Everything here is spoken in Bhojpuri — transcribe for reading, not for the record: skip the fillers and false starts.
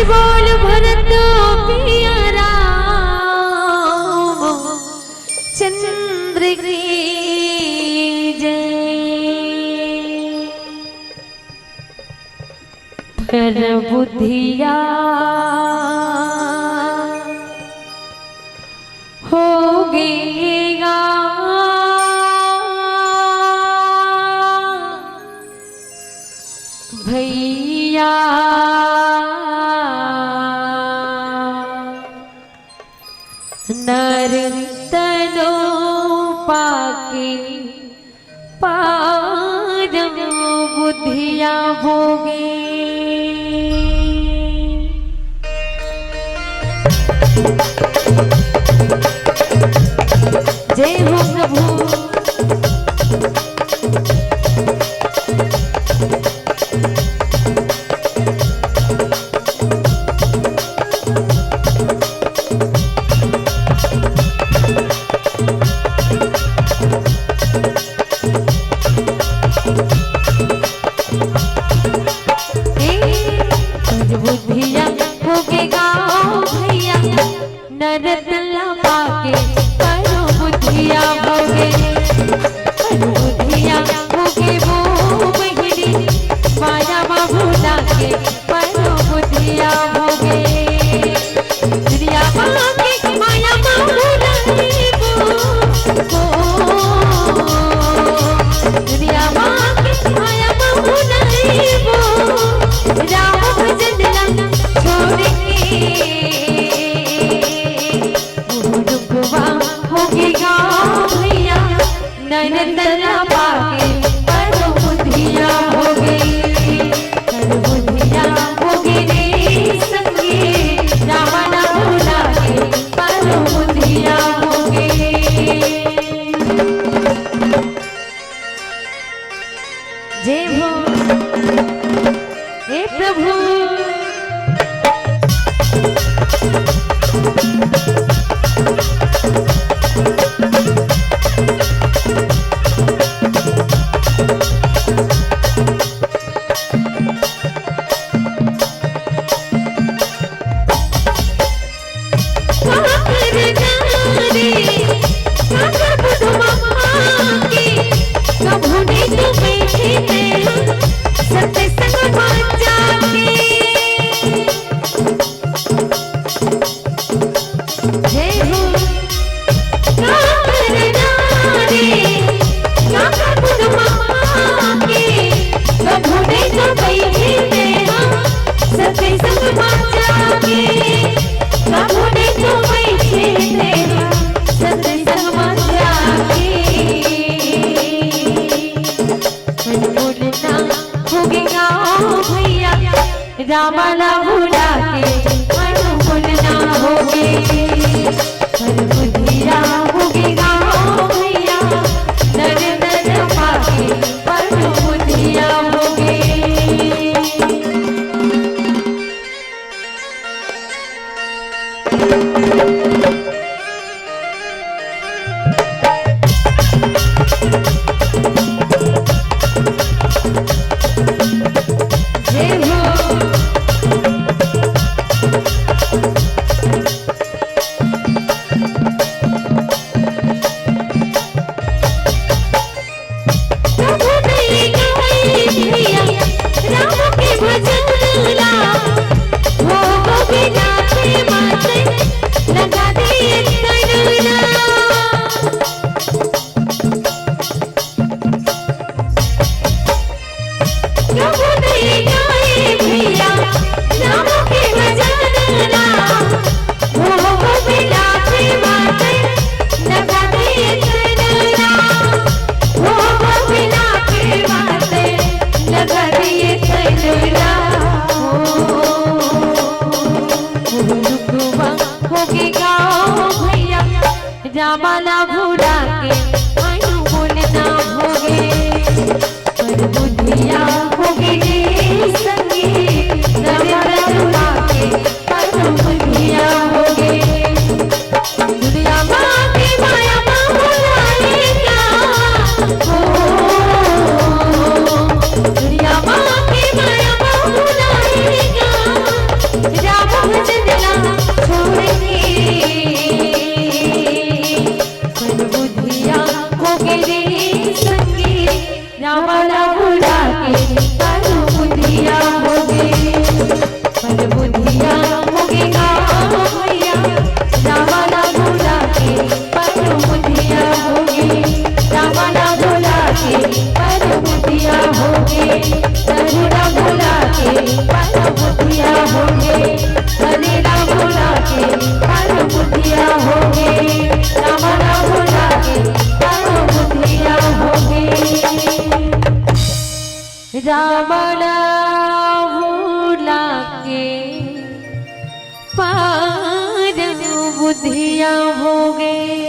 बोल भरत पिया राम चंद्र की जय। पर बुद्धिया हो गया भैया नर तनो पाके पारम बुद्धिया भोगे। जय हो प्रभु। बुद्धिया होगे गाओ भैया नरतला पाके करो बुद्धिया होगे। बुद्धिया होगे वो बहिनी माया बाबूला के करो बुद्धिया होगे। दुनिया के माया बाबूला दुनिया के माया बाबूला राम भजन छोड़ के रुकवा होगी गाँव भैया नरतला पाके करो बुद्धिया होगे। करो बुद्धिया होगे रे संगे रावण भोला के करो बुद्धिया होगे। जय हो हे प्रभु। रावण भोला के मनु बोलना होगे। पर बुद्धिया होगे गाँव भैया नर नर पाके पर बुद्धिया होगे। जय हो। रावण भूला के पार बुधिया हो गए।